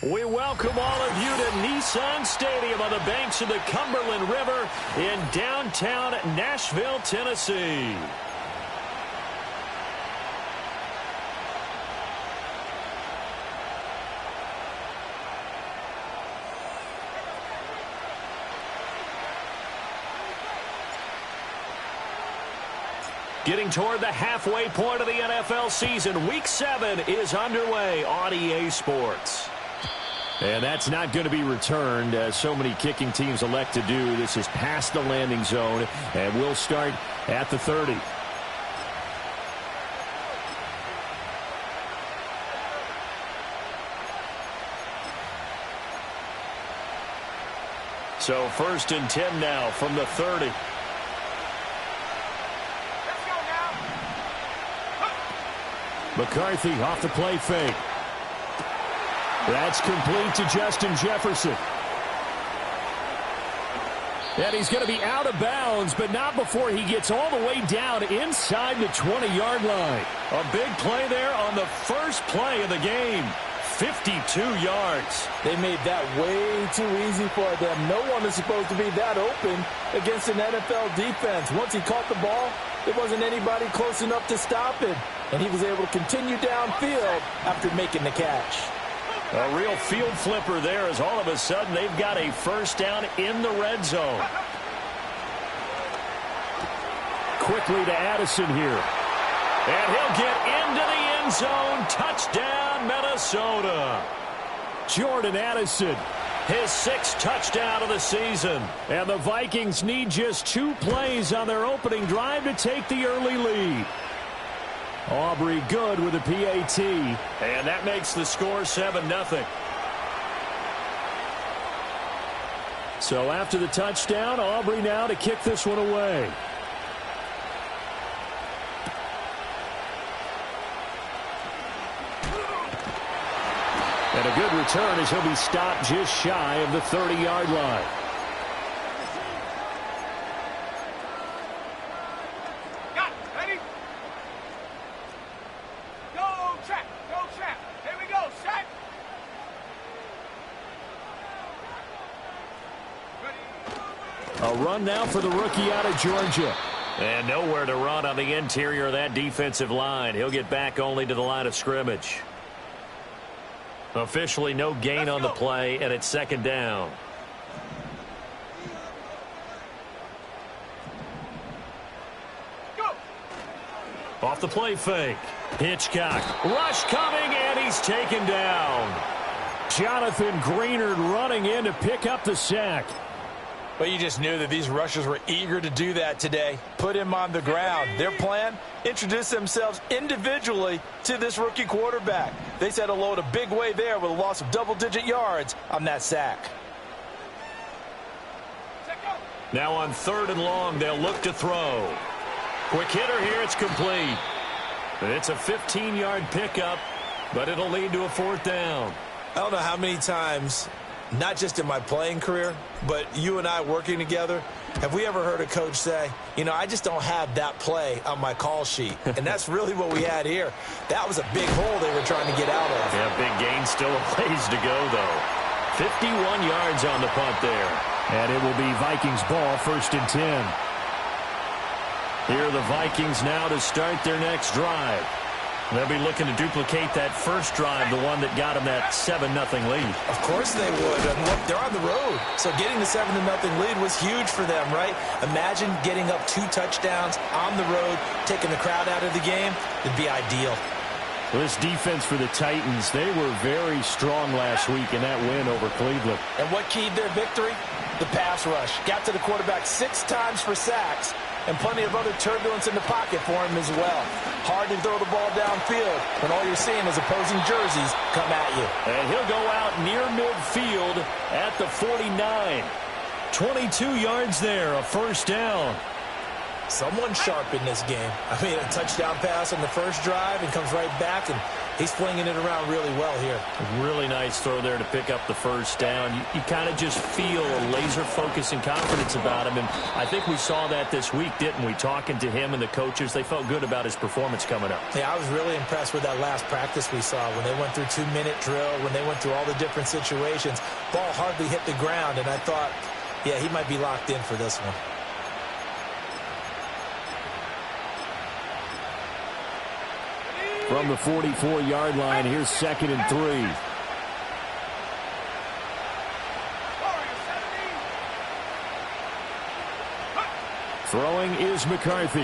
We welcome all of you to Nissan Stadium on the banks of the Cumberland River in downtown Nashville, Tennessee. Getting toward the halfway point of the NFL season, Week 7 is underway on EA Sports. And that's not going to be returned, as so many kicking teams elect to do. This is past the landing zone, and we'll start at the 30. So 1st and 10 now from the 30. McCarthy off the play fake. That's complete to Justin Jefferson. And he's going to be out of bounds, but not before he gets all the way down inside the 20-yard line. A big play there on the first play of the game. 52 yards. They made that way too easy for them. No one is supposed to be that open against an NFL defense. Once he caught the ball, there wasn't anybody close enough to stop him. And he was able to continue downfield after making the catch. A real field flipper there, as all of a sudden they've got a first down in the red zone. Quickly to Addison here. And he'll get into the end zone. Touchdown, Minnesota. Jordan Addison, his 6th touchdown of the season. And the Vikings need just 2 plays on their opening drive to take the early lead. Aubrey good with a PAT. And that makes the score 7-0. So after the touchdown, Aubrey now to kick this one away. And a good return as he'll be stopped just shy of the 30-yard line. A run now for the rookie out of Georgia. And nowhere to run on the interior of that defensive line. He'll get back only to the line of scrimmage. Officially no gain on the play, and it's 2nd down. Off the play fake. Hitchcock. Rush coming, and he's taken down. Jonathan Greenard running in to pick up the sack. But you just knew that these rushers were eager to do that today. Put him on the ground. Their plan, introduce themselves individually to this rookie quarterback. They said hello in a big way there with a loss of double-digit yards on that sack. Now on 3rd and long, they'll look to throw. Quick hitter here, it's complete. It's a 15-yard pickup, but it'll lead to a 4th down. I don't know how many times, not just in my playing career, but you and I working together, have we ever heard a coach say, you know, I just don't have that play on my call sheet. And that's really what we had here. That was a big hole they were trying to get out of. Yeah, big gain, still a ways to go, though. 51 yards on the punt there. And it will be Vikings ball, 1st and 10. Here are the Vikings now to start their next drive. They'll be looking to duplicate that first drive, the one that got them that 7-0 lead. Of course they would. And look, they're on the road. So getting the 7-0 lead was huge for them, right? Imagine getting up 2 touchdowns on the road, taking the crowd out of the game. It'd be ideal. Well, this defense for the Titans, they were very strong last week in that win over Cleveland. And what keyed their victory? the pass rush. Got to the quarterback 6 times for sacks, and plenty of other turbulence in the pocket for him as well. Hard to throw the ball downfield when all you're seeing is opposing jerseys come at you. And he'll go out near midfield at the 49. 22 yards there, a first down. Someone sharp in this game. I mean, a touchdown pass on the first drive and comes right back, and he's flinging it around really well here. Really nice throw there to pick up the first down. You kind of just feel a laser focus and confidence about him, and I think we saw that this week, didn't we? Talking to him and the coaches, they felt good about his performance coming up. Yeah, I was really impressed with that last practice we saw when they went through 2-minute drill, when they went through all the different situations. Ball hardly hit the ground, and I thought, yeah, he might be locked in for this one. From the 44-yard line, here's 2nd and 3. Throwing is McCarthy.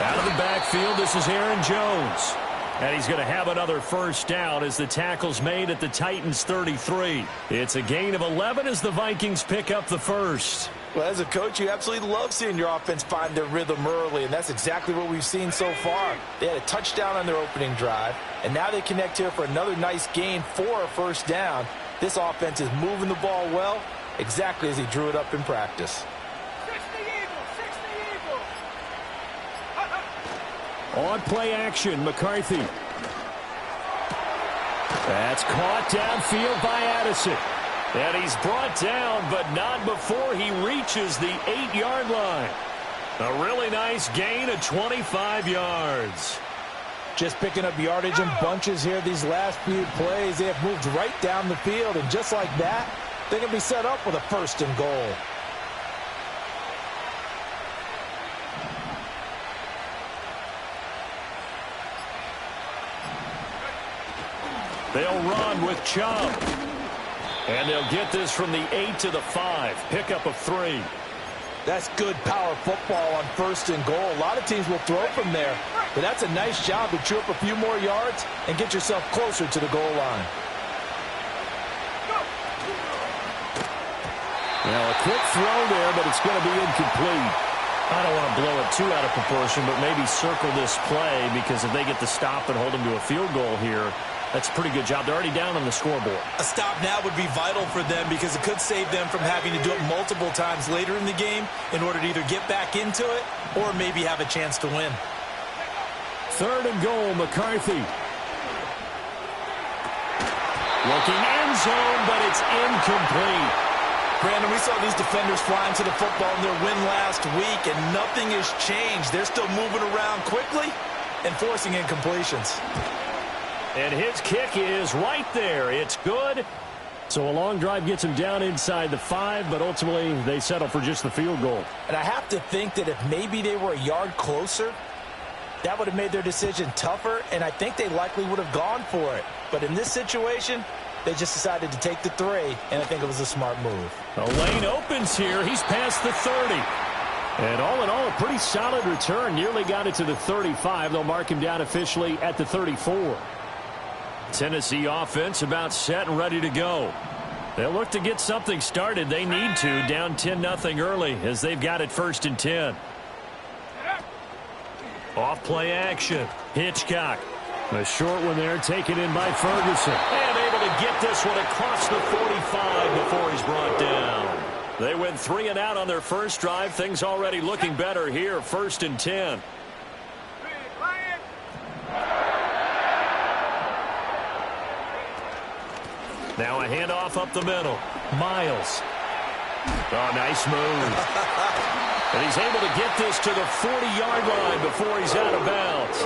Out of the backfield, this is Aaron Jones. And he's going to have another first down as the tackle's made at the Titans' 33. It's a gain of 11 as the Vikings pick up the first. Well, as a coach, you absolutely love seeing your offense find their rhythm early, and that's exactly what we've seen so far. They had a touchdown on their opening drive, and now they connect here for another nice gain for a first down. This offense is moving the ball well, exactly as he drew it up in practice. On play action, McCarthy. That's caught downfield by Addison. And he's brought down, but not before he reaches the 8-yard line. A really nice gain of 25 yards. Just picking up yardage in bunches here these last few plays. They have moved right down the field, and just like that, they can be set up with a 1st and goal. They'll run with Chubb. And they'll get this from the 8 to the 5. Pickup of 3. That's good power football on 1st and goal. A lot of teams will throw from there, but that's a nice job to chew up a few more yards and get yourself closer to the goal line. Now a quick throw there, but it's going to be incomplete. I don't want to blow it too out of proportion, but maybe circle this play, because if they get the stop and hold them to a field goal here, that's a pretty good job. They're already down on the scoreboard. A stop now would be vital for them, because it could save them from having to do it multiple times later in the game in order to either get back into it or maybe have a chance to win. 3rd and goal, McCarthy. Looking end zone, but it's incomplete. Brandon, we saw these defenders flying to the football in their win last week, and nothing has changed. They're still moving around quickly and forcing incompletions. And his kick is right there. It's good. So a long drive gets him down inside the 5, but ultimately they settle for just the field goal. And I have to think that if maybe they were a yard closer, that would have made their decision tougher, and I think they likely would have gone for it. But in this situation, they just decided to take the 3, and I think it was a smart move. The lane opens here. He's past the 30. And all in all, a pretty solid return. Nearly got it to the 35. They'll mark him down officially at the 34. Tennessee offense about set and ready to go. They'll look to get something started. They need to, down 10-0 early as they've got it 1st and 10. Off play action. Hitchcock. A short one there, taken in by Ferguson. And able to get this one across the 45 before he's brought down. They went 3 and out on their first drive. Things already looking better here, 1st and 10. Now a handoff up the middle. Miles. Oh, nice move. And he's able to get this to the 40-yard line before he's out of bounds.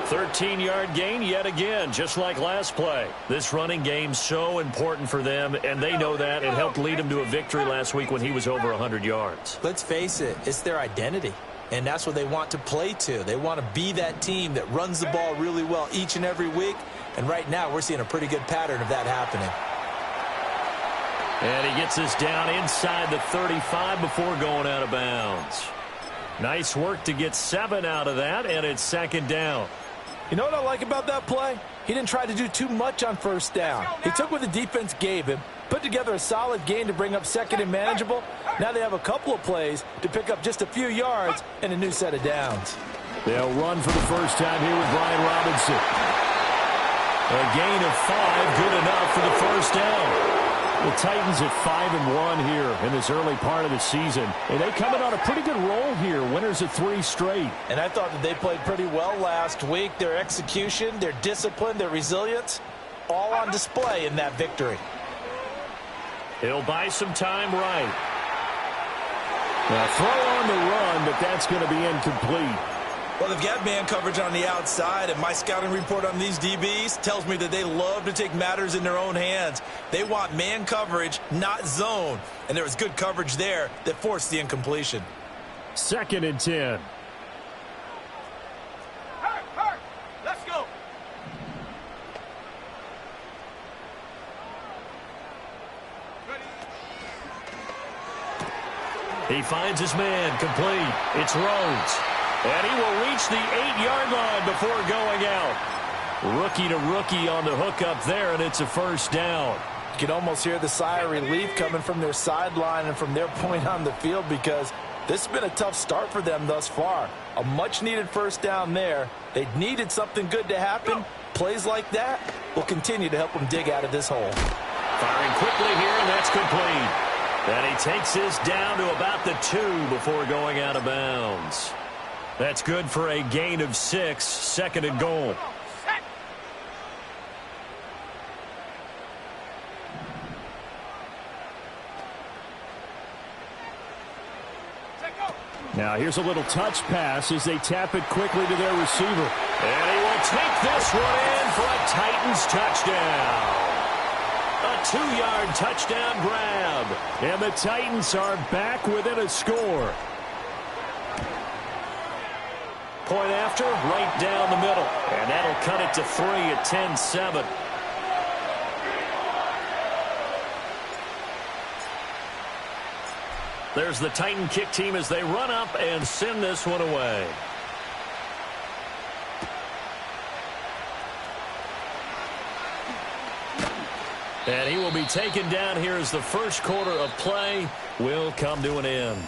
13-yard gain yet again, just like last play. This running game's so important for them, and they know that. It helped lead them to a victory last week when he was over 100 yards. Let's face it, it's their identity, and that's what they want to play to. They want to be that team that runs the ball really well each and every week, and right now we're seeing a pretty good pattern of that happening. And he gets this down inside the 35 before going out of bounds. Nice work to get 7 out of that, and it's 2nd down. You know what I like about that play? He didn't try to do too much on 1st down. He took what the defense gave him, Put together a solid gain to bring up second and manageable. Now they have a couple of plays to pick up just a few yards and a new set of downs. They'll run for the first time here with Brian Robinson. A gain of 5, good enough for the first down. The Titans at 5-1 here in this early part of the season. And they come in on a pretty good roll here, winners of 3 straight. And I thought that they played pretty well last week. Their execution, their discipline, their resilience, all on display in that victory. He'll buy some time right. Now throw on the run, but that's going to be incomplete. Well, they've got man coverage on the outside, and my scouting report on these DBs tells me that they love to take matters in their own hands. They want man coverage, not zone. And there was good coverage there that forced the incompletion. 2nd and 10. Let's go. He finds his man, complete. It's Rhodes. And he will reach the 8-yard line before going out. Rookie to rookie on the hook up there, and it's a first down. You can almost hear the sigh of relief coming from their sideline and from their point on the field, because this has been a tough start for them thus far. A much-needed first down there. They needed something good to happen. Plays like that will continue to help them dig out of this hole. Firing quickly here, and that's complete. And he takes this down to about the 2 before going out of bounds. That's good for a gain of 6, 2nd and goal. Now here's a little touch pass as they tap it quickly to their receiver. And he will take this one in for a Titans touchdown. A 2-yard touchdown grab. And the Titans are back within a score. Point after, right down the middle. And that'll cut it to 3 at 10-7. There's the Titan kick team as they run up and send this one away. And he will be taken down here as the first quarter of play will come to an end.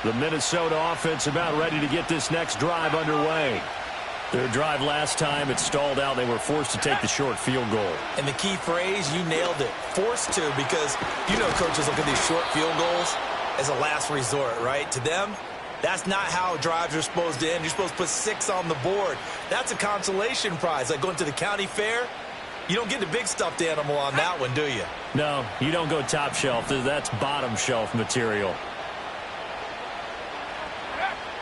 The Minnesota offense about ready to get this next drive underway. Their drive last time, it stalled out. They were forced to take the short field goal. And the key phrase, you nailed it. Forced to, because you know coaches look at these short field goals as a last resort, right? To them, that's not how drives are supposed to end. You're supposed to put 6 on the board. That's a consolation prize. Like going to the county fair, you don't get the big stuffed animal on that one, do you? No, you don't go top shelf. That's bottom shelf material.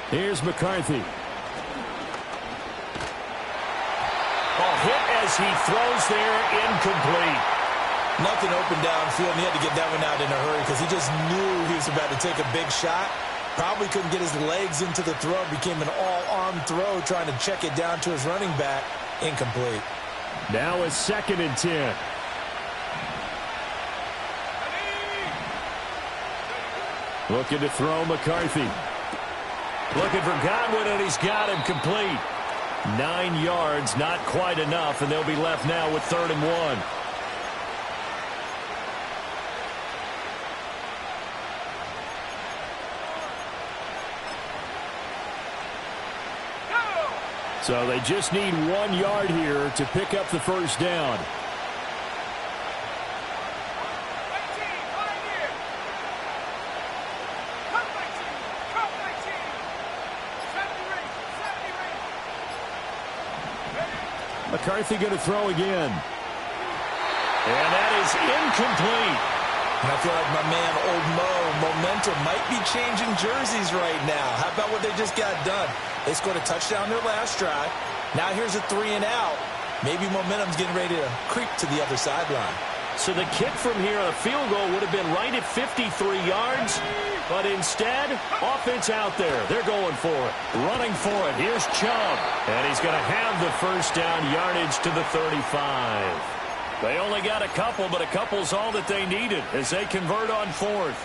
Here's McCarthy. Ball hit as he throws there, incomplete. Nothing open downfield, and he had to get that one out in a hurry because he just knew he was about to take a big shot. Probably couldn't get his legs into the throw. Became an all-arm throw trying to check it down to his running back. Incomplete. Now it's 2nd and 10. Looking to throw McCarthy. Looking for Godwin, and he's got him complete. 9 yards, not quite enough, and they'll be left now with 3rd and 1. So they just need 1 yard here to pick up the first down. McCarthy going to throw again. And that is incomplete. And I feel like my man, Old Mo, momentum might be changing jerseys right now. How about what they just got done? They scored a touchdown their last drive. Now here's a 3 and out. Maybe momentum's getting ready to creep to the other sideline. So the kick from here on a field goal would have been right at 53 yards. But instead, offense out there. They're going for it. Running for it. Here's Chubb. And he's going to have the first down, yardage to the 35. They only got a couple, but a couple's all that they needed as they convert on 4th.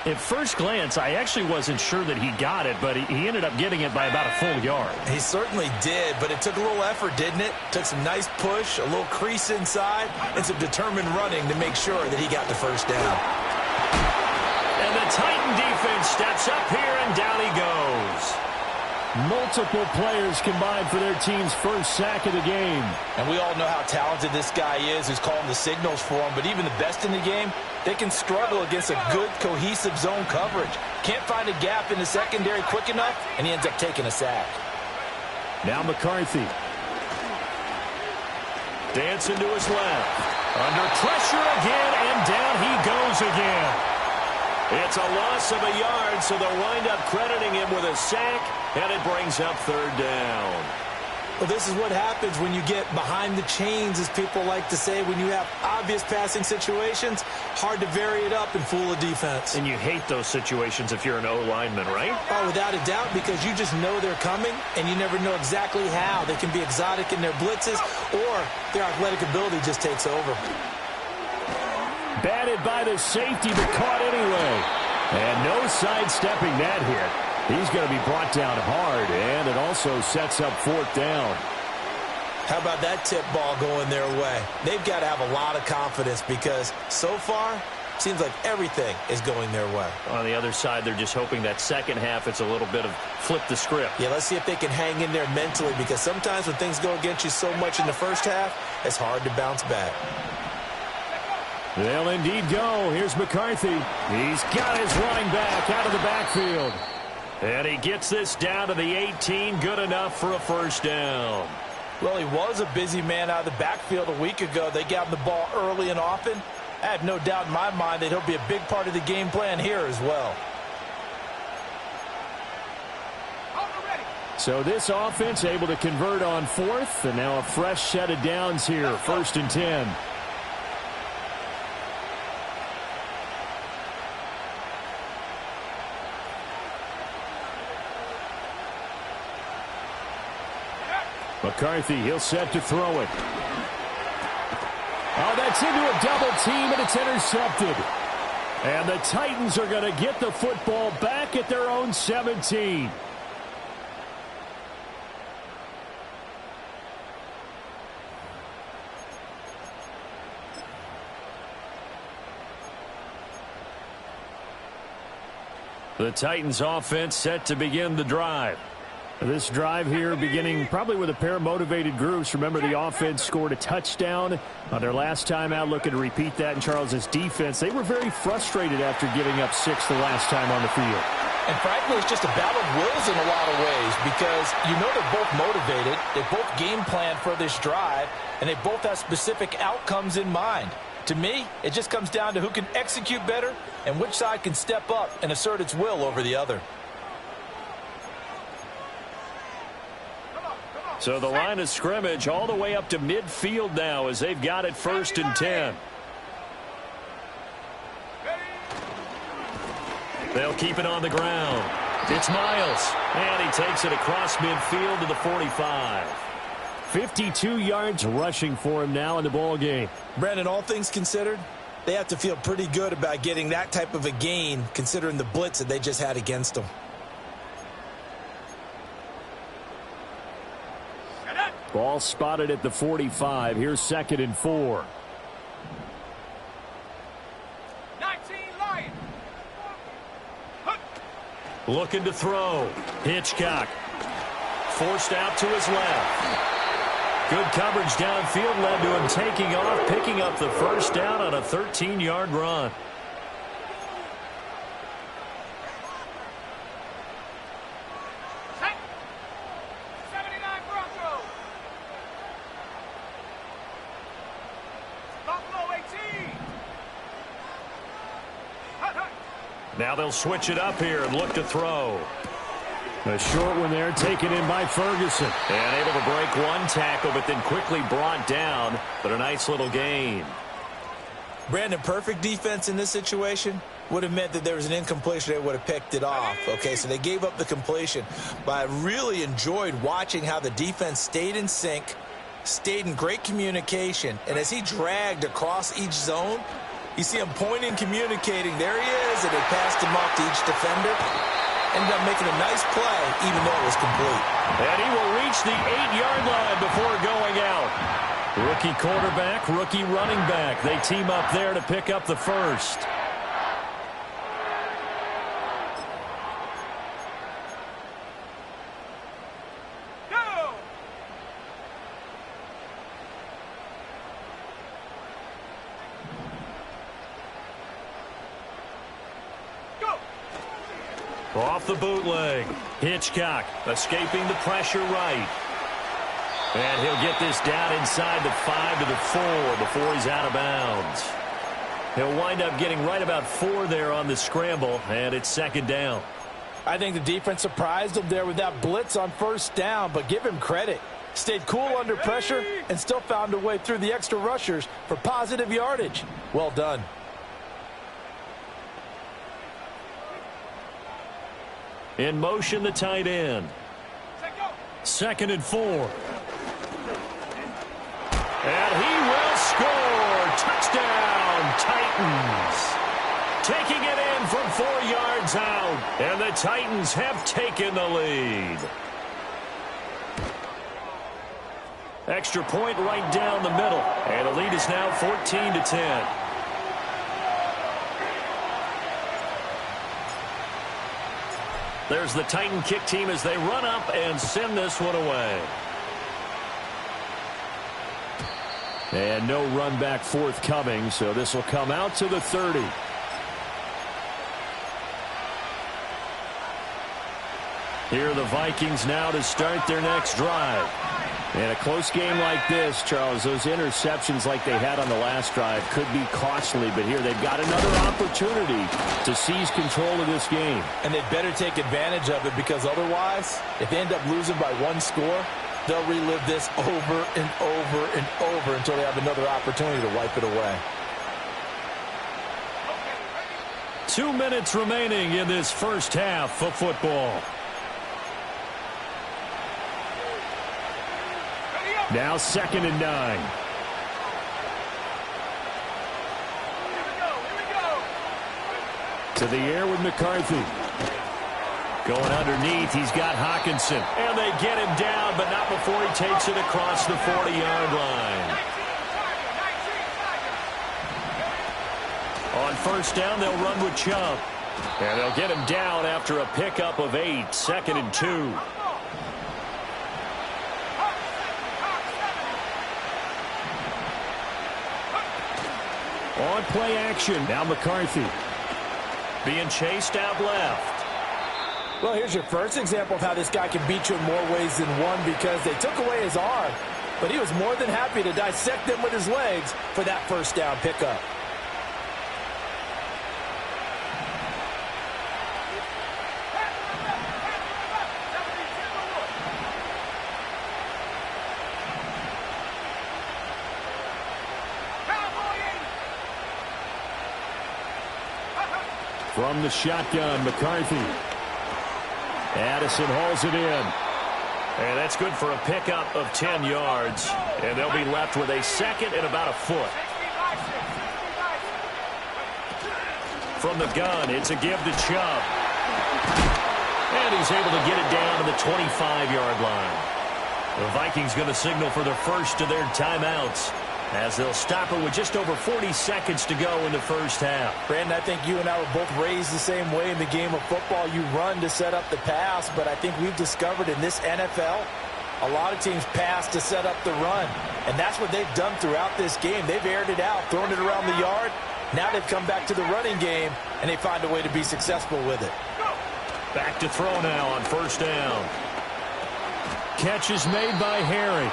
At first glance, I actually wasn't sure that he got it, but he ended up getting it by about a full yard. He certainly did, but it took a little effort, didn't it? Took some nice push, a little crease inside, and some determined running to make sure that he got the first down. And the Titan defense steps up here, and down he goes. Multiple players combined for their team's first sack of the game. And we all know how talented this guy is who's calling the signals for him, but even the best in the game, they can struggle against a good, cohesive zone coverage. Can't find a gap in the secondary quick enough, and he ends up taking a sack. Now McCarthy. Dancing to his left. Under pressure again, and down he goes again. It's a loss of a yard, so they'll wind up crediting him with a sack, and it brings up third down. Well, this is what happens when you get behind the chains, as people like to say. When you have obvious passing situations, hard to vary it up and fool a defense. And you hate those situations if you're an O-lineman, right? Oh, without a doubt, because you just know they're coming, and you never know exactly how. They can be exotic in their blitzes, or their athletic ability just takes over. Batted by the safety, but caught anyway. And no sidestepping that hit. He's going to be brought down hard, and it also sets up fourth down. How about that tip ball going their way? They've got to have a lot of confidence because so far, seems like everything is going their way. On the other side, they're just hoping that second half it's a little bit of flip the script. Yeah, let's see if they can hang in there mentally, because sometimes when things go against you so much in the first half, it's hard to bounce back. They'll indeed go. Here's McCarthy. He's got his running back out of the backfield. And he gets this down to the 18. Good enough for a first down. Well, he was a busy man out of the backfield a week ago. They got him the ball early and often. I have no doubt in my mind that he'll be a big part of the game plan here as well. So this offense able to convert on fourth, and now a fresh set of downs here. 1st and 10. McCarthy, he'll set to throw it. Oh, that's into a double team, and it's intercepted. And the Titans are going to get the football back at their own 17. The Titans offense set to begin the drive. This drive here beginning probably with a pair of motivated groups. Remember, the offense scored a touchdown on their last time out. Looking to repeat that in Charles's defense. They were very frustrated after giving up 6 the last time on the field. And frankly, it's just a battle of wills in a lot of ways, because you know they're both motivated. They both game plan for this drive, and they both have specific outcomes in mind. To me, it just comes down to who can execute better and which side can step up and assert its will over the other. So the line of scrimmage all the way up to midfield now as they've got it 1st and 10. They'll keep it on the ground. It's Miles, and he takes it across midfield to the 45. 52 yards rushing for him now in the ball game. Brandon, all things considered, they have to feel pretty good about getting that type of a gain, considering the blitz that they just had against them. Ball spotted at the 45. Here's 2nd and 4. 19 Lions. Looking to throw. Hitchcock. Forced out to his left. Good coverage downfield led to him taking off, picking up the first down on a 13-yard run. Now they'll switch it up here and look to throw. A short one there, taken in by Ferguson. And able to break one tackle, but then quickly brought down. But a nice little gain. Brandon, perfect defense in this situation would have meant that there was an incompletion. They would have picked it off. Okay, so they gave up the completion. But I really enjoyed watching how the defense stayed in sync, stayed in great communication. And as he dragged across each zone, You see him pointing, communicating. There he is, and they passed him off to each defender. Ended up making a nice play, even though it was complete. And he will reach the 8-yard line before going out. Rookie quarterback, rookie running back. They team up there to pick up the first. Off the bootleg. Hitchcock escaping the pressure right. And he'll get this down inside the 5 to the 4 before he's out of bounds. He'll wind up getting right about 4 there on the scramble, and it's second down. I think the defense surprised him there with that blitz on first down, but give him credit. Stayed cool under pressure and still found a way through the extra rushers for positive yardage. Well done. In motion, the tight end. Second and 4. And he will score. Touchdown, Titans. Taking it in from 4 yards out. And the Titans have taken the lead. Extra point right down the middle. And the lead is now 14-10. There's the Titan kick team as they run up and send this one away. And no run back forthcoming, so this will come out to the 30. Here are the Vikings now to start their next drive. In a close game like this, Charles, those interceptions like they had on the last drive could be costly, but here they've got another opportunity to seize control of this game. And they'd better take advantage of it, because otherwise, if they end up losing by 1 score, they'll relive this over and over and over until they have another opportunity to wipe it away. 2 minutes remaining in this first half of football. Now second and 9. To the air with McCarthy. Going underneath, he's got Hawkinson. And they get him down, but not before he takes it across the 40-yard line. On first down, they'll run with Chubb. And they'll get him down after a pickup of 8, second and 2. On play action, now McCarthy. Being chased out left. Well, here's your first example of how this guy can beat you in more ways than one, because they took away his arm, but he was more than happy to dissect them with his legs for that first down pickup. From the shotgun, McCarthy. Addison hauls it in. And that's good for a pickup of 10 yards. And they'll be left with a second and about a foot. From the gun, it's a give to Chubb. And he's able to get it down to the 25-yard line. The Vikings going to signal for the first of their timeouts, as they'll stop it with just over 40 seconds to go in the first half. Brandon, I think you and I were both raised the same way in the game of football. You run to set up the pass, but I think we've discovered in this NFL, a lot of teams pass to set up the run. And that's what they've done throughout this game. They've aired it out, thrown it around the yard. Now they've come back to the running game, and they find a way to be successful with it. Back to throw now on first down. Catch is made by Harry.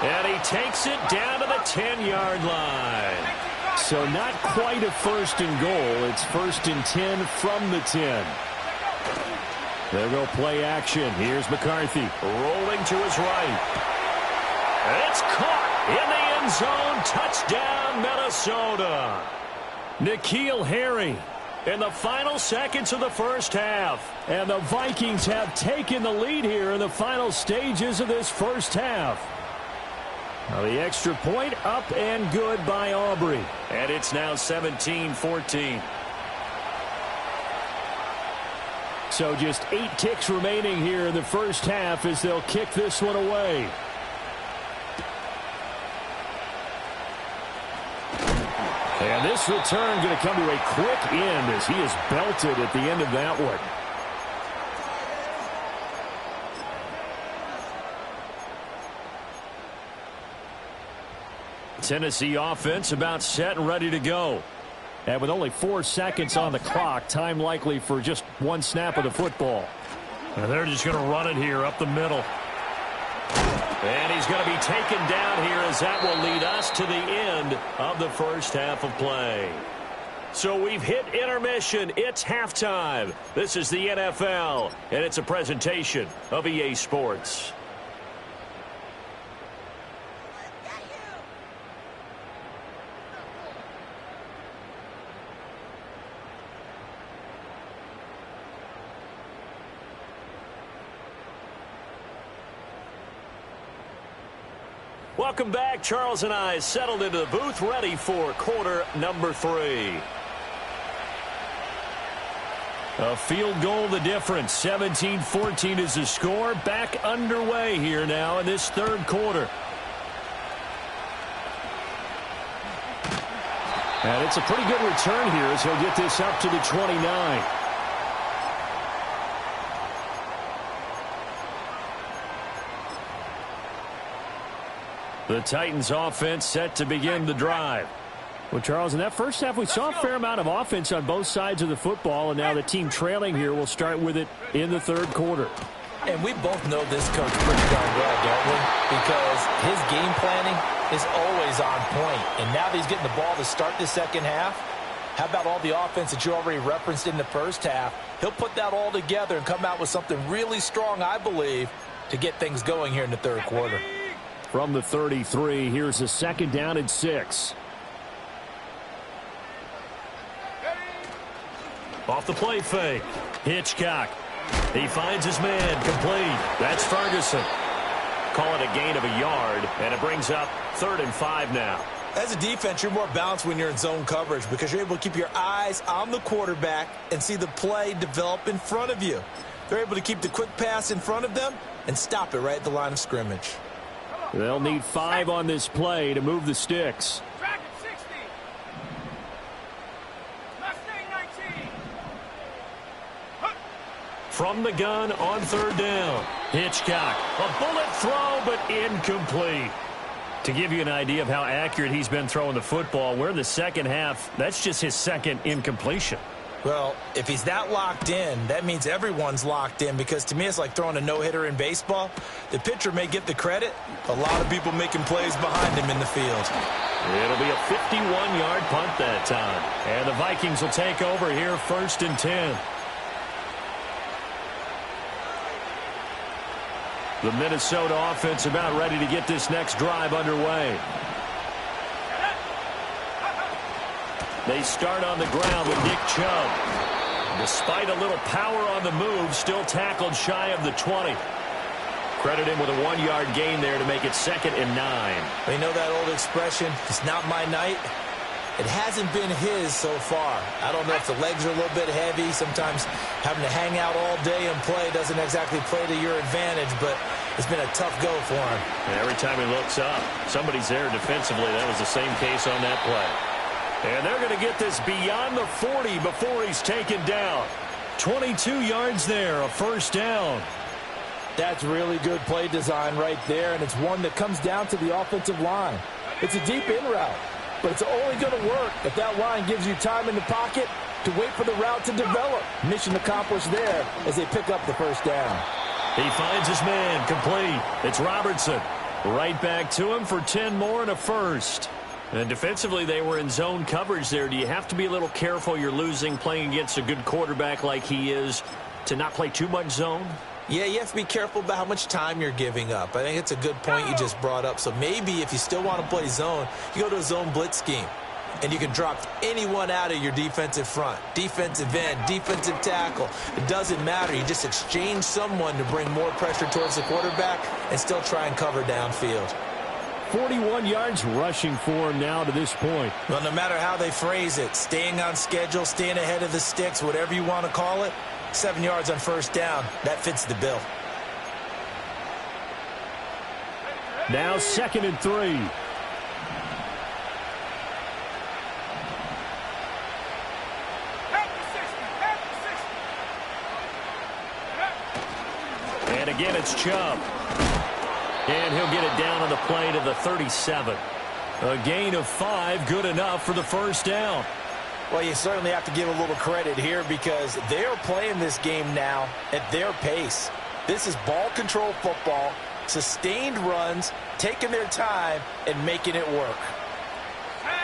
And he takes it down to the 10-yard line. So not quite a first and goal. It's first and 10 from the 10. They'll go play action. Here's McCarthy rolling to his right. It's caught in the end zone. Touchdown, Minnesota. N'Keal Harry in the final seconds of the first half. And the Vikings have taken the lead here in the final stages of this first half. Well, the extra point up and good by Aubrey. And it's now 17-14. So just 8 ticks remaining here in the first half as they'll kick this one away. And this return going to come to a quick end as he is belted at the end of that one. Tennessee offense about set and ready to go. And with only 4 seconds on the clock, time likely for just 1 snap of the football. And they're just going to run it here up the middle. And he's going to be taken down here as that will lead us to the end of the first half of play. So we've hit intermission. It's halftime. This is the NFL, and it's a presentation of EA Sports. Welcome back. Charles and I settled into the booth, ready for quarter number 3. A field goal the difference. 17-14 is the score. Back underway here now in this third quarter. And it's a pretty good return here as he'll get this up to the 29. The Titans offense set to begin the drive. Well, Charles, in that first half, we saw a fair amount of offense on both sides of the football, and now the team trailing here will start with it in the third quarter. And we both know this coach pretty darn well, don't we? Because his game planning is always on point. And now that he's getting the ball to start the second half, how about all the offense that you already referenced in the first half? He'll put that all together and come out with something really strong, I believe, to get things going here in the third quarter. From the 33, here's a 2nd down and 6. Off the play fake. Hitchcock. He finds his man. Complete. That's Ferguson. Call it a gain of a yard, and it brings up 3rd and 5 now. As a defense, you're more balanced when you're in zone coverage because you're able to keep your eyes on the quarterback and see the play develop in front of you. They're able to keep the quick pass in front of them and stop it right at the line of scrimmage. They'll need 5 on this play to move the sticks. Track at 60. Mustang 19. From the gun on 3rd down. Hitchcock. A bullet throw, but incomplete. To give you an idea of how accurate he's been throwing the football, we're in the second half. That's just his 2nd incompletion. Well, if he's that locked in, that means everyone's locked in because to me it's like throwing a no-hitter in baseball. The pitcher may get the credit. A lot of people making plays behind him in the field. It'll be a 51-yard punt that time. And the Vikings will take over here 1st and 10. The Minnesota offense about ready to get this next drive underway. They start on the ground with Nick Chubb. Despite a little power on the move, still tackled shy of the 20. Credit him with a 1-yard gain there to make it 2nd and 9. You know that old expression, it's not my night? It hasn't been his so far. I don't know if the legs are a little bit heavy. Sometimes having to hang out all day and play doesn't exactly play to your advantage, but it's been a tough go for him. And every time he looks up, somebody's there defensively. That was the same case on that play. And they're going to get this beyond the 40 before he's taken down. 22 yards there, a 1st down. That's really good play design right there, and it's one that comes down to the offensive line. It's a deep in route, but it's only going to work if that line gives you time in the pocket to wait for the route to develop. Mission accomplished there as they pick up the 1st down. He finds his man, complete. It's Robertson. Right back to him for 10 more and a 1st. And defensively, they were in zone coverage there. Do you have to be a little careful? You're losing playing against a good quarterback like he is to not play too much zone? Yeah, you have to be careful about how much time you're giving up. I think it's a good point you just brought up. So maybe if you still want to play zone, you go to a zone blitz scheme. And you can drop anyone out of your defensive front. Defensive end, defensive tackle. It doesn't matter. You just exchange someone to bring more pressure towards the quarterback and still try and cover downfield. 41 yards rushing for him now to this point. Well, no matter how they phrase it, staying on schedule, staying ahead of the sticks, whatever you want to call it, 7 yards on first down, that fits the bill. Now 2nd and 3. And again, it's Chubb. And he'll get it down on the play to the 37. A gain of 5, good enough for the first down. Well, you certainly have to give a little credit here because they're playing this game now at their pace. This is ball control football, sustained runs, taking their time, and making it work.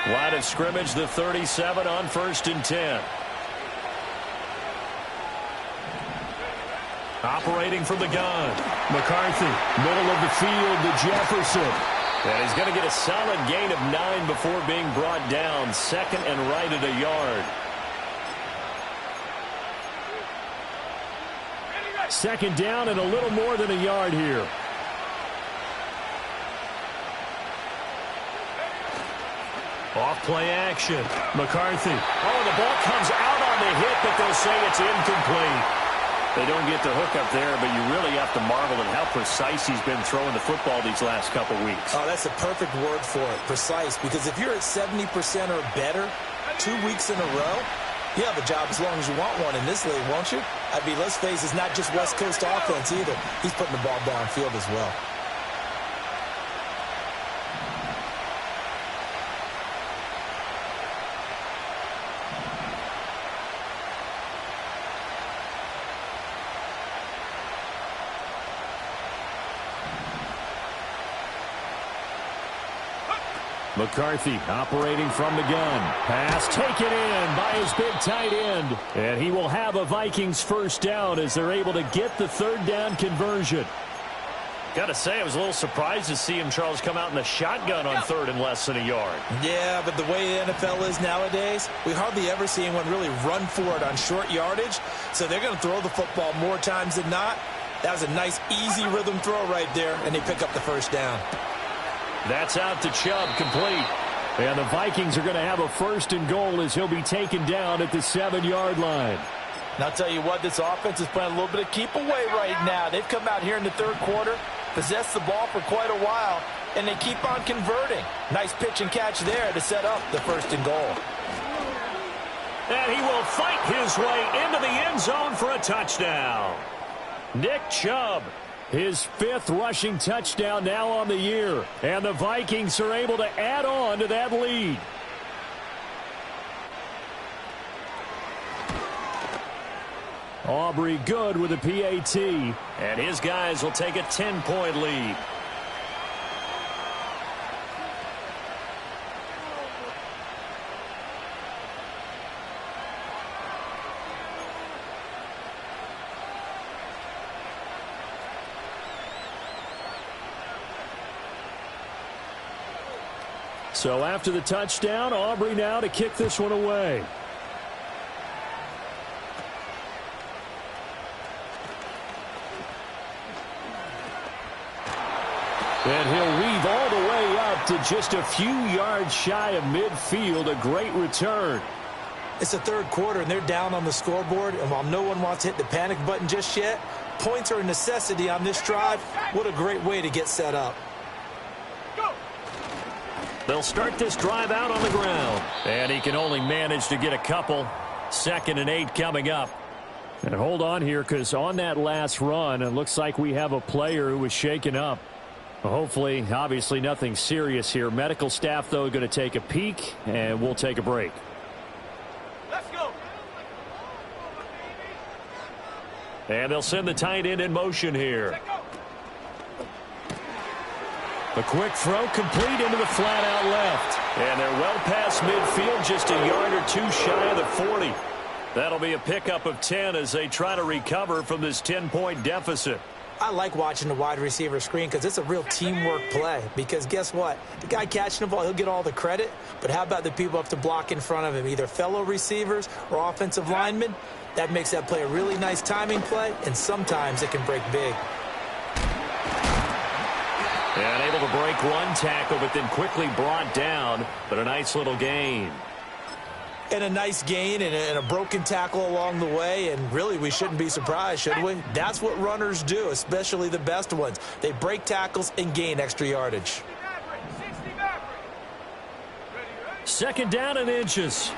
Line of scrimmage, the 37 on 1st and 10. Operating from the gun. McCarthy, middle of the field to Jefferson. And he's going to get a solid gain of 9 before being brought down. 2nd and right at a yard. 2nd down and a little more than a yard here. Off play action. McCarthy. Oh, the ball comes out on the hit, but they'll say it's incomplete. They don't get the hook up there, but you really have to marvel at how precise he's been throwing the football these last couple weeks. Oh, that's the perfect word for it, precise, because if you're at 70% or better 2 weeks in a row, you have a job as long as you want one in this league, won't you? I mean, let's face it, it's not just West Coast offense either. He's putting the ball downfield as well. McCarthy operating from the gun. Pass taken in by his big tight end. And he will have a Vikings first down as they're able to get the 3rd down conversion. Got to say, I was a little surprised to see him, Charles, come out in the shotgun on 3rd and less than a yard. Yeah, but the way the NFL is nowadays, we hardly ever see anyone really run for it on short yardage. So they're going to throw the football more times than not. That was a nice, easy rhythm throw right there, and they pick up the first down. That's out to Chubb, complete. And the Vikings are going to have a 1st and goal as he'll be taken down at the 7-yard line. And I'll tell you what, this offense is playing a little bit of keep away right now. They've come out here in the 3rd quarter, possessed the ball for quite a while, and they keep on converting. Nice pitch and catch there to set up the 1st and goal. And he will fight his way into the end zone for a touchdown. Nick Chubb, his 5th rushing touchdown now on the year. And the Vikings are able to add on to that lead. Aubrey good with a PAT. And his guys will take a 10-point lead. So after the touchdown, Aubrey now to kick this one away. And he'll weave all the way up to just a few yards shy of midfield. A great return. It's the 3rd quarter, and they're down on the scoreboard. And while no one wants to hit the panic button just yet, points are a necessity on this drive. What a great way to get set up. They'll start this drive out on the ground. And he can only manage to get a couple. 2nd and 8 coming up. And hold on here, because on that last run, it looks like we have a player who was shaken up. Hopefully, obviously nothing serious here. Medical staff, though, going to take a peek, and we'll take a break. Let's go. And they'll send the tight end in motion here. A quick throw complete into the flat out left. And they're well past midfield, just a yard or 2 shy of the 40. That'll be a pickup of 10 as they try to recover from this 10-point deficit. I like watching the wide receiver screen because it's a real teamwork play. Because guess what? The guy catching the ball, he'll get all the credit. But how about the people up to block in front of him, either fellow receivers or offensive linemen? That makes that play a really nice timing play, and sometimes it can break big. And able to break one tackle, but then quickly brought down. But a nice little gain. And a nice gain and a broken tackle along the way. And really, we shouldn't be surprised, should we? That's what runners do, especially the best ones. They break tackles and gain extra yardage. 2nd down and inches.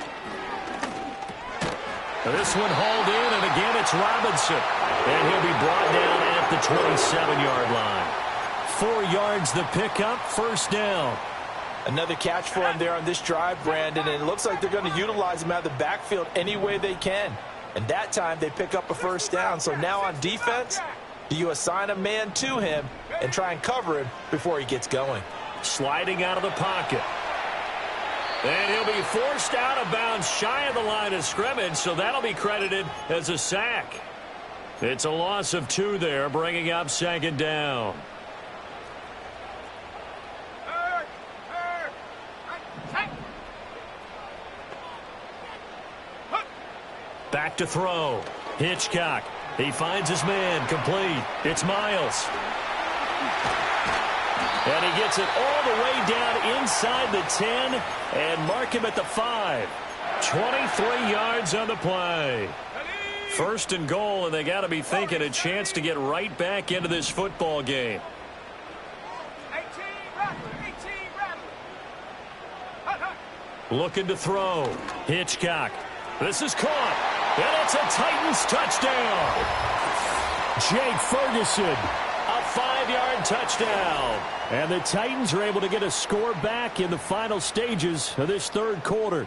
This one hauled in, and again it's Robinson. And he'll be brought down at the 27-yard line. 4 yards the pickup, 1st down. Another catch for him there on this drive, Brandon, and it looks like they're going to utilize him out of the backfield any way they can. And that time they pick up a 1st down. So now on defense, do you assign a man to him and try and cover him before he gets going? Sliding out of the pocket. And he'll be forced out of bounds shy of the line of scrimmage, so that'll be credited as a sack. It's a loss of 2 there, bringing up 2nd down. Back to throw. Hitchcock. He finds his man. Complete. It's Miles. And he gets it all the way down inside the 10 and mark him at the 5. 23 yards on the play. 1st and goal, and they got to be thinking a chance to get right back into this football game. Looking to throw. Hitchcock. This is caught. And it's a Titans touchdown. Jake Ferguson, a 5-yard touchdown. And the Titans are able to get a score back in the final stages of this 3rd quarter.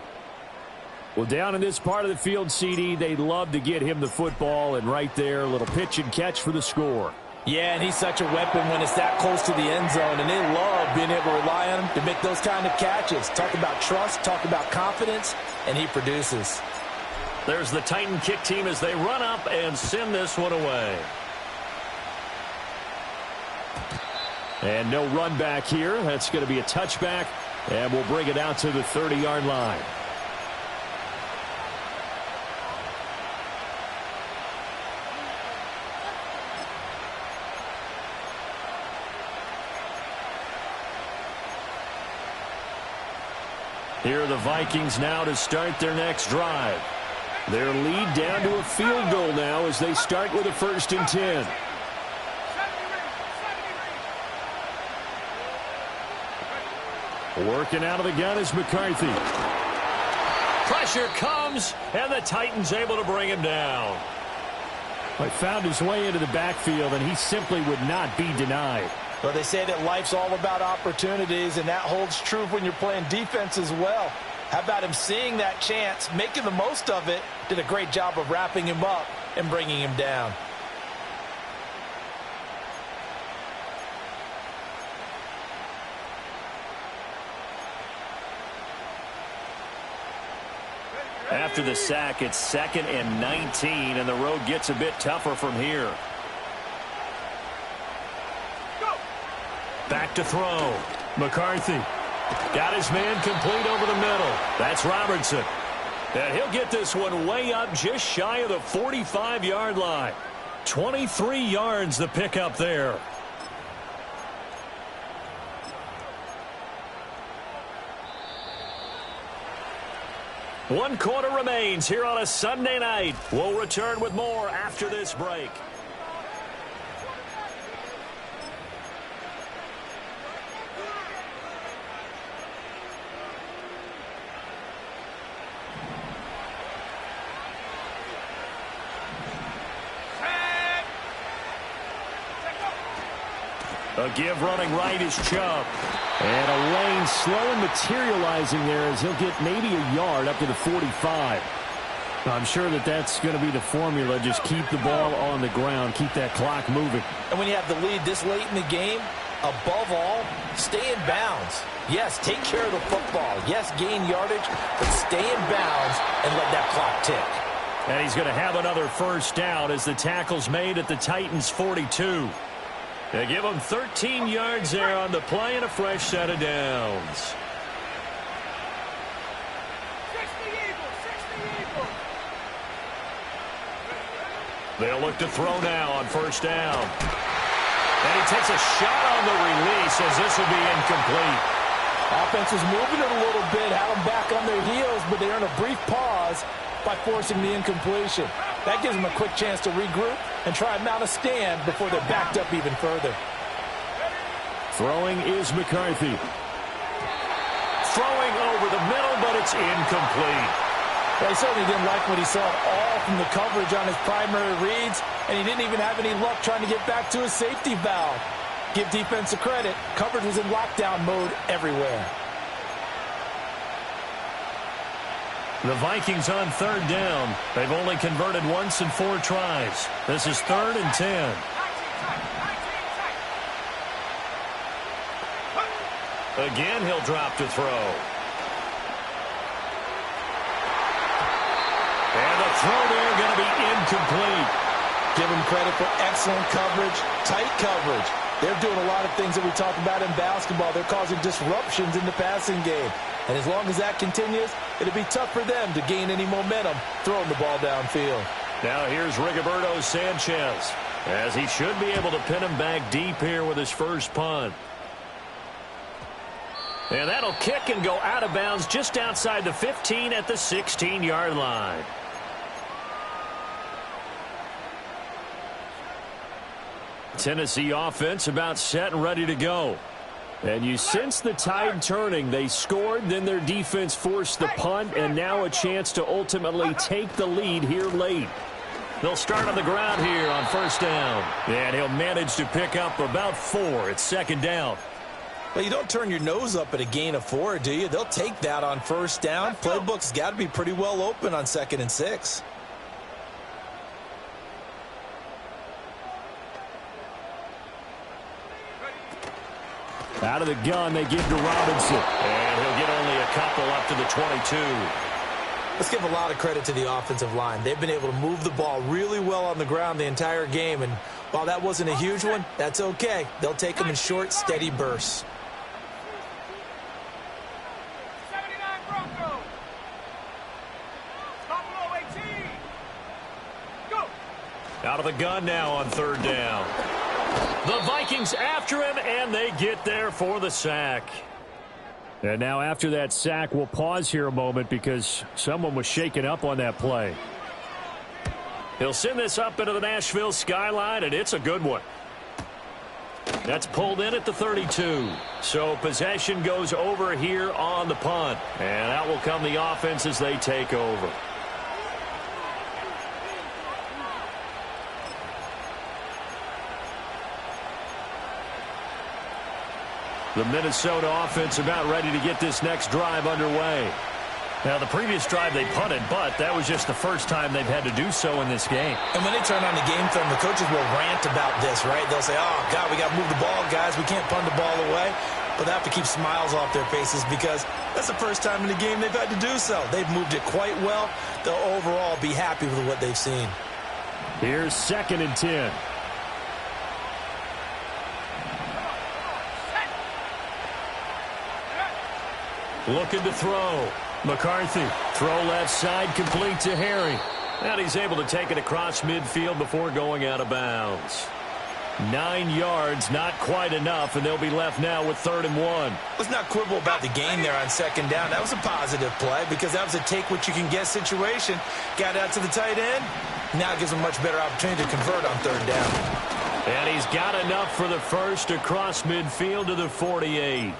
Well, down in this part of the field, CD, they'd love to get him the football, and right there, a little pitch and catch for the score. Yeah, and he's such a weapon when it's that close to the end zone, and they love being able to rely on him to make those kind of catches. Talk about trust, talk about confidence, and he produces. There's the Titan kick team as they run up and send this one away. And no run back here. That's going to be a touchback, and we'll bring it out to the 30-yard line. Here are the Vikings now to start their next drive. Their lead down to a field goal now as they start with a 1st and 10. Working out of the gun is McCarthy. Pressure comes, and the Titans able to bring him down. He found his way into the backfield, and he simply would not be denied. Well, they say that life's all about opportunities, and that holds true when you're playing defense as well. How about him seeing that chance, making the most of it, did a great job of wrapping him up and bringing him down. After the sack, it's 2nd and 19, and the road gets a bit tougher from here. Back to throw. McCarthy got his man complete over the middle. That's Robertson. And he'll get this one way up just shy of the 45-yard line. 23 yards the pickup there. One quarter remains here on a Sunday night. We'll return with more after this break. A give running right is Chubb. And a lane slow and materializing there as he'll get maybe a yard up to the 45. I'm sure that that's going to be the formula. Just keep the ball on the ground. Keep that clock moving. And when you have the lead this late in the game, above all, stay in bounds. Yes, take care of the football. Yes, gain yardage, but stay in bounds and let that clock tick. And he's going to have another 1st down as the tackle's made at the Titans' 42. They give him 13 yards there on the play and a fresh set of downs. They'll look to throw now on 1st down. And he takes a shot on the release as this will be incomplete. Offense was moving it a little bit, had them back on their heels, but they earned a brief pause by forcing the incompletion. That gives them a quick chance to regroup and try and mount a stand before they're backed up even further. Throwing is McCarthy. Throwing over the middle, but it's incomplete. Well, he certainly didn't like what he saw at all from the coverage on his primary reads, and he didn't even have any luck trying to get back to his safety valve. Give defense a credit. Coverage was in lockdown mode everywhere. The Vikings on third down. They've only converted once in 4 tries. This is 3rd and 10. Again, he'll drop to throw. And the throw there going to be incomplete. Give him credit for excellent coverage, tight coverage. They're doing a lot of things that we talk about in basketball. They're causing disruptions in the passing game. And as long as that continues, it'll be tough for them to gain any momentum throwing the ball downfield. Now here's Rigoberto Sanchez, as he should be able to pin him back deep here with his first punt. And that'll kick and go out of bounds just outside the 15 at the 16-yard line. Tennessee offense about set and ready to go. And you sense the tide turning. They scored, then their defense forced the punt, and now a chance to ultimately take the lead here late. They'll start on the ground here on first down. And he'll manage to pick up about 4 at second down. Well, you don't turn your nose up at a gain of 4, do you? They'll take that on first down. Playbook's got to be pretty well open on 2nd and 6. Out of the gun, they give to Robinson. And he'll get only a couple up to the 22. Let's give a lot of credit to the offensive line. They've been able to move the ball really well on the ground the entire game. And while that wasn't a huge one, that's okay. They'll take them in short, steady bursts. 79 Broncos. Buffalo 18. Go. Out of the gun now on third down. The Vikings after him, and they get there for the sack. And now after that sack, we'll pause here a moment because someone was shaken up on that play. He'll send this up into the Nashville skyline, and it's a good one. That's pulled in at the 32. So possession goes over here on the punt. And out will come the offense as they take over. The Minnesota offense about ready to get this next drive underway. Now, the previous drive they punted, but that was just the first time they've had to do so in this game. And when they turn on the game film, the coaches will rant about this, right? They'll say, oh, God, we got to move the ball, guys. We can't punt the ball away. But they have to keep smiles off their faces because that's the first time in the game they've had to do so. They've moved it quite well. They'll overall be happy with what they've seen. Here's 2nd and 10. Looking to throw. McCarthy, throw left side, complete to Harry. And he's able to take it across midfield before going out of bounds. 9 yards, not quite enough, and they'll be left now with 3rd and 1. Let's not quibble about the gain there on 2nd down. That was a positive play because that was a take-what-you-can-get situation. Got out to the tight end. Now it gives them a much better opportunity to convert on 3rd down. And he's got enough for the first across midfield to the 48.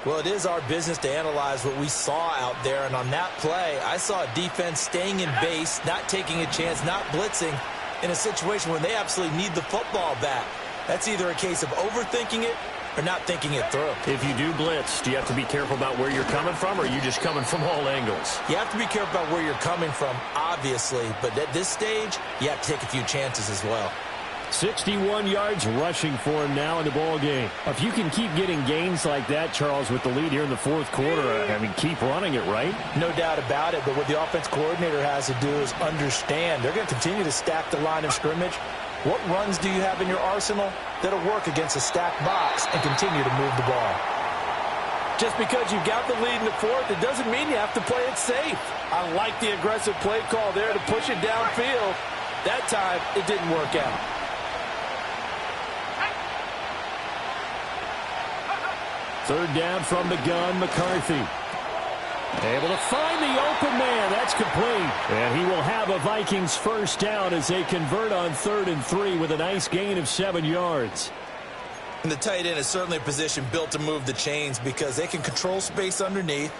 Well, it is our business to analyze what we saw out there, and on that play, I saw a defense staying in base, not taking a chance, not blitzing in a situation where they absolutely need the football back. That's either a case of overthinking it or not thinking it through. If you do blitz, do you have to be careful about where you're coming from, or are you just coming from all angles? You have to be careful about where you're coming from, obviously, but at this stage, you have to take a few chances as well. 61 yards rushing for him now in the ball game. If you can keep getting gains like that, Charles, with the lead here in the 4th quarter, I mean, keep running it, right? No doubt about it, but what the offense coordinator has to do is understand they're going to continue to stack the line of scrimmage. What runs do you have in your arsenal that'll work against a stacked box and continue to move the ball? Just because you've got the lead in the 4th, it doesn't mean you have to play it safe. I like the aggressive play call there to push it downfield. That time, it didn't work out. Third down from the gun, McCarthy. Able to find the open man. That's complete. And he will have a Vikings first down as they convert on 3rd and 3 with a nice gain of 7 yards. And the tight end is certainly a position built to move the chains because they can control space underneath.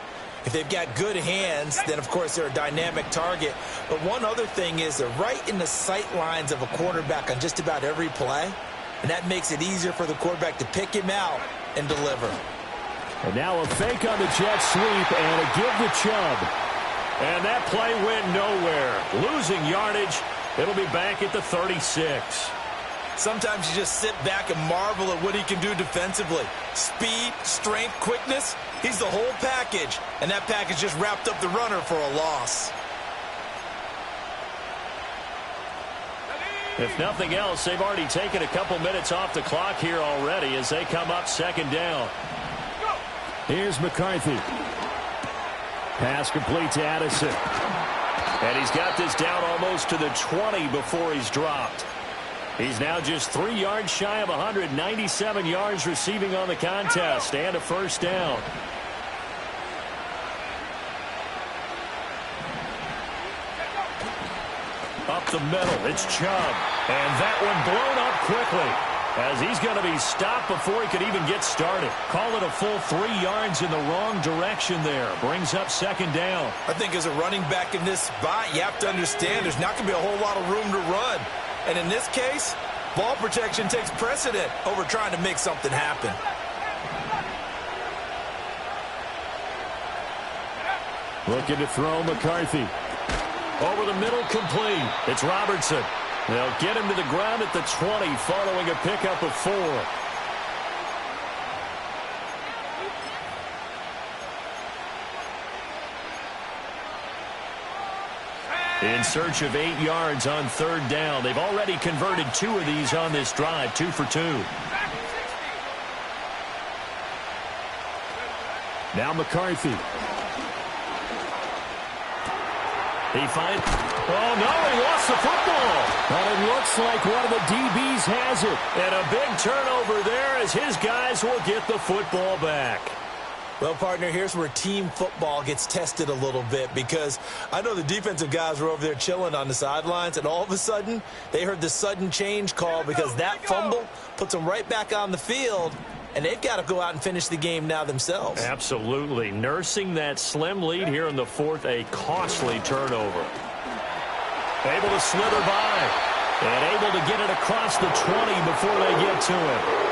If they've got good hands, then, of course, they're a dynamic target. But one other thing is they're right in the sight lines of a quarterback on just about every play. And that makes it easier for the quarterback to pick him out and deliver. And now a fake on the jet sweep and a give to Chubb. And that play went nowhere. Losing yardage. It'll be back at the 36. Sometimes you just sit back and marvel at what he can do defensively. Speed, strength, quickness. He's the whole package. And that package just wrapped up the runner for a loss. If nothing else, they've already taken a couple minutes off the clock here already as they come up 2nd down. Here's McCarthy. Pass complete to Addison. And he's got this down almost to the 20 before he's dropped. He's now just 3 yards shy of 197 yards receiving on the contest and a first down. Up the middle, it's Chubb. And that one blown up quickly as he's going to be stopped before he could even get started. Call it a full 3 yards in the wrong direction there. Brings up 2nd down. I think as a running back in this spot, you have to understand there's not going to be a whole lot of room to run. And in this case, ball protection takes precedent over trying to make something happen. Looking to throw McCarthy. Over the middle, complete. It's Robertson. They'll get him to the ground at the 20 following a pickup of 4. In search of 8 yards on 3rd down. They've already converted 2 of these on this drive, 2 for 2. Now McCarthy. He finds... Oh, no, he lost the football. But it looks like one of the DBs has it. And a big turnover there as his guys will get the football back. Well, partner, here's where team football gets tested a little bit because I know the defensive guys were over there chilling on the sidelines, and all of a sudden they heard the sudden change call because that fumble puts them right back on the field, and they've got to go out and finish the game now themselves. Absolutely. Nursing that slim lead here in the 4th, a costly turnover. Able to slither by and able to get it across the 20 before they get to it.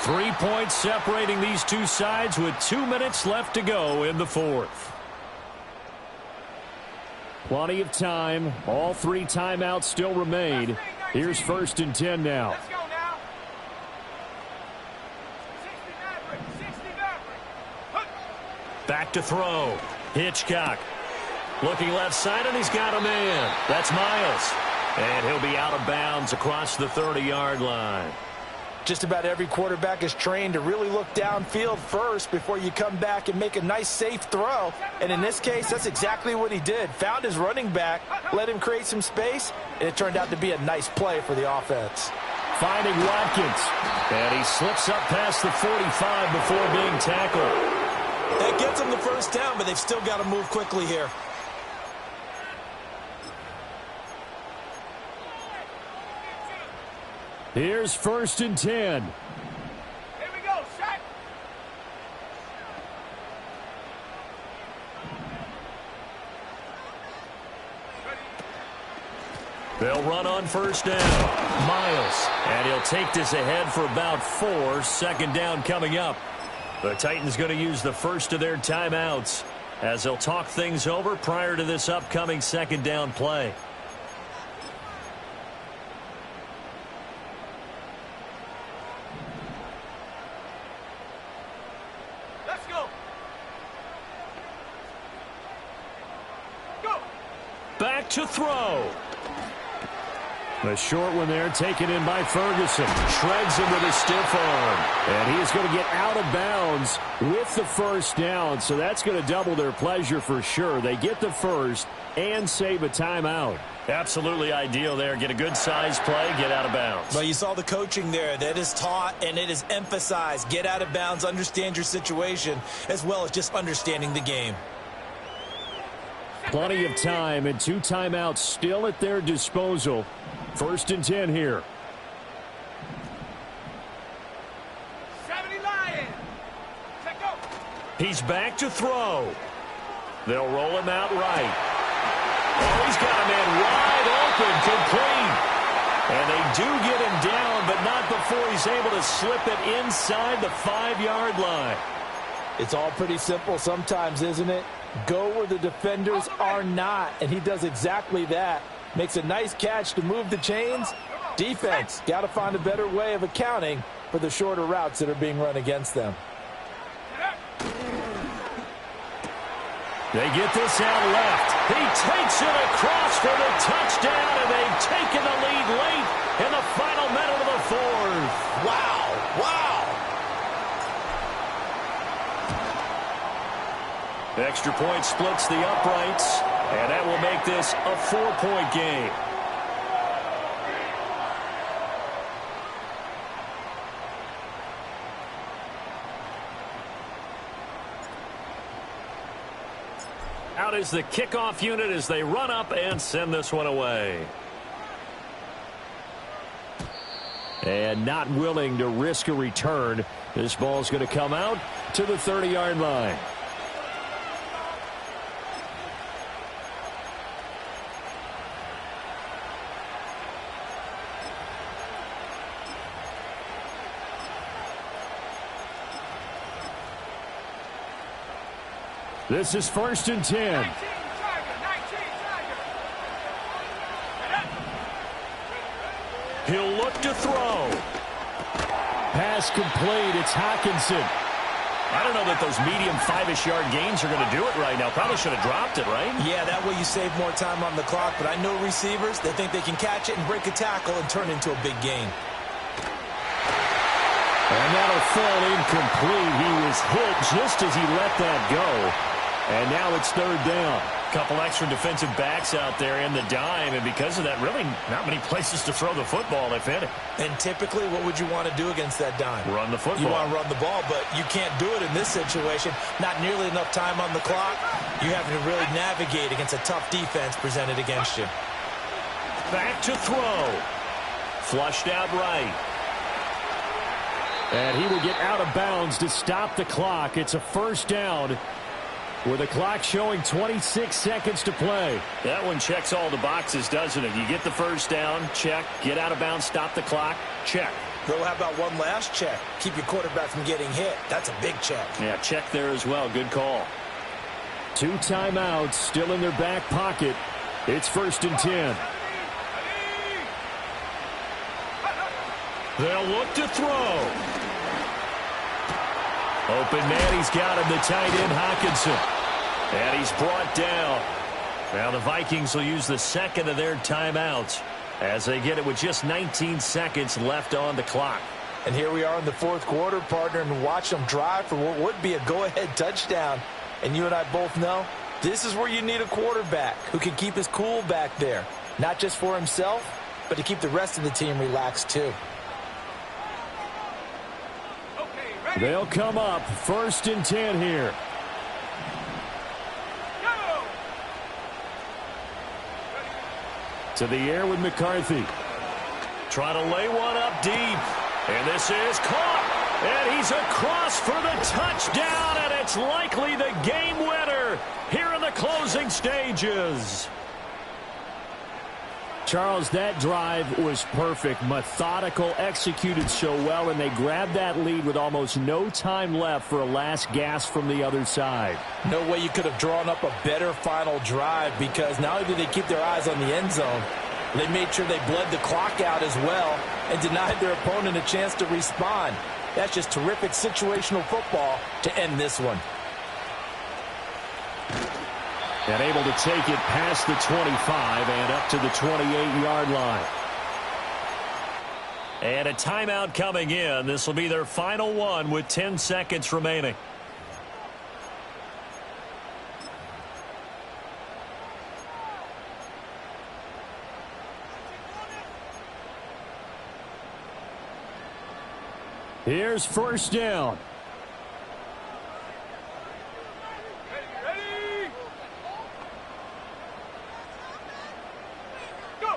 3 points separating these two sides with 2 minutes left to go in the 4th. Plenty of time. All 3 timeouts still remain. Here's 1st and 10 now. Let's go now. 60 Back to throw. Hitchcock. Looking left side, and he's got a man. That's Miles. And he'll be out of bounds across the 30-yard line. Just about every quarterback is trained to really look downfield first before you come back and make a nice, safe throw. And in this case, that's exactly what he did. Found his running back, let him create some space, and it turned out to be a nice play for the offense. Finding Watkins. And he slips up past the 45 before being tackled. That gets them the first down, but they've still got to move quickly here. Here's 1st and 10. Here we go, set. They'll run on 1st down. Miles. And he'll take this ahead for about 4. 2nd down coming up. The Titans going to use the first of their timeouts as they'll talk things over prior to this upcoming 2nd down play. Let's go. Go. Back to throw. The short one there, taken in by Ferguson. Shreds him with a stiff arm. And he is going to get out of bounds with the first down. So that's going to double their pleasure for sure. They get the first and save a timeout. Absolutely ideal there. Get a good size play, get out of bounds. Well, you saw the coaching there. That is taught and it is emphasized. Get out of bounds, understand your situation, as well as just understanding the game. Plenty of time and 2 timeouts still at their disposal. 1st and 10 here. 70 Lions. Check go. He's back to throw. They'll roll him out right. Oh, he's got a man wide open, complete. And they do get him down, but not before he's able to slip it inside the 5-yard line. It's all pretty simple sometimes, isn't it? Go where the defenders are not, and he does exactly that. Makes a nice catch to move the chains. Defense, got to find a better way of accounting for the shorter routes that are being run against them. They get this out left. He takes it across for the touchdown, and they've taken the lead late in the final minute of the 4th. Wow, wow. Extra point splits the uprights, and that will make this a 4-point game. Out is the kickoff unit as they run up and send this one away. And not willing to risk a return. This ball's going to come out to the 30-yard line. This is 1st and 10. 19 Tiger. He'll look to throw. Pass complete. It's Hockenson. I don't know that those medium 5-ish yard gains are going to do it right now. Probably should have dropped it, right? Yeah, that way you save more time on the clock, but I know receivers, they think they can catch it and break a tackle and turn into a big gain. And that'll fall incomplete. He was hit just as he let that go. And now it's 3rd down. Couple extra defensive backs out there in the dime, and because of that, really not many places to throw the football, if any. And typically, what would you want to do against that dime? Run the football. You want to run the ball, but you can't do it in this situation. Not nearly enough time on the clock. You have to really navigate against a tough defense presented against you. Back to throw. Flushed out right. And he will get out of bounds to stop the clock. It's a 1st down with the clock showing 26 seconds to play. That one checks all the boxes, doesn't it? You get the 1st down, check. Get out of bounds, stop the clock, check. Well, how about one last check? Keep your quarterback from getting hit. That's a big check. Yeah, check there as well. Good call. 2 timeouts still in their back pocket. It's 1st and 10. They'll look to throw. Open man, he's got him, the tight end Hockenson. And he's brought down. Now the Vikings will use the 2nd of their timeouts as they get it with just 19 seconds left on the clock. And here we are in the 4th quarter, partner, and watch them drive for what would be a go-ahead touchdown. And you and I both know this is where you need a quarterback who can keep his cool back there. Not just for himself, but to keep the rest of the team relaxed too. They'll come up 1st and 10 here. Go. To the air with McCarthy. Trying to lay one up deep. And this is caught. And he's across for the touchdown. And it's likely the game winner here in the closing stages. Charles, that drive was perfect, methodical, executed so well, and they grabbed that lead with almost no time left for a last gasp from the other side. No way you could have drawn up a better final drive, because not only did they keep their eyes on the end zone, they made sure they bled the clock out as well and denied their opponent a chance to respond. That's just terrific situational football to end this one. And able to take it past the 25 and up to the 28-yard line. And a timeout coming in. This will be their final one with 10 seconds remaining. Here's first down. Ready? Go!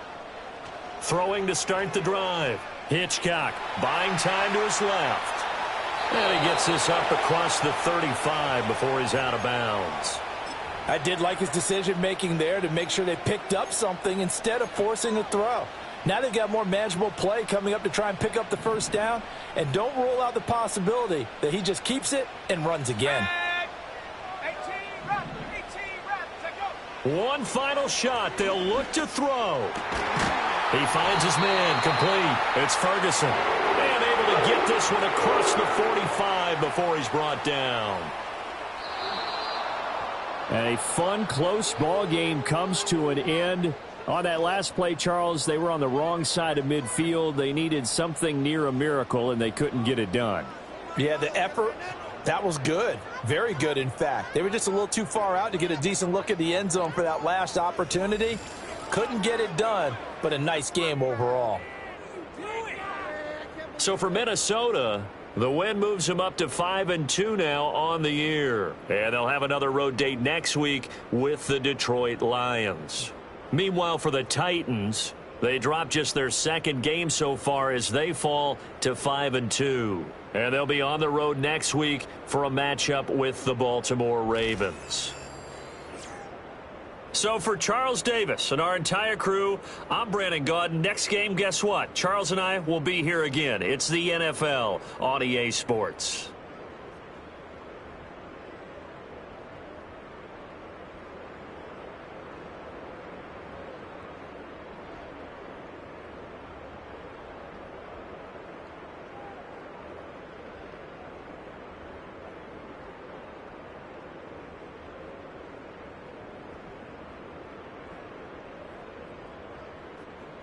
Throwing to start the drive. Hitchcock buying time to his left. And he gets this up across the 35 before he's out of bounds. I did like his decision-making there to make sure they picked up something instead of forcing a throw. Now they've got more manageable play coming up to try and pick up the first down. And don't rule out the possibility that he just keeps it and runs again. 18 reps, let go. One final shot. They'll look to throw. He finds his man complete. It's Ferguson. And able to get this one across the 45 before he's brought down. And a fun, close ball game comes to an end. On that last play, Charles, they were on the wrong side of midfield. They needed something near a miracle, and they couldn't get it done. Yeah, the effort, that was good. Very good, in fact. They were just a little too far out to get a decent look at the end zone for that last opportunity. Couldn't get it done, but a nice game overall. So for Minnesota, the win moves them up to 5-2 now on the year. And they'll have another road date next week with the Detroit Lions. Meanwhile, for the Titans, they dropped just their second game so far as they fall to 5-2. And they'll be on the road next week for a matchup with the Baltimore Ravens. So for Charles Davis and our entire crew, I'm Brandon Gaudin. Next game, guess what? Charles and I will be here again. It's the NFL on EA Sports.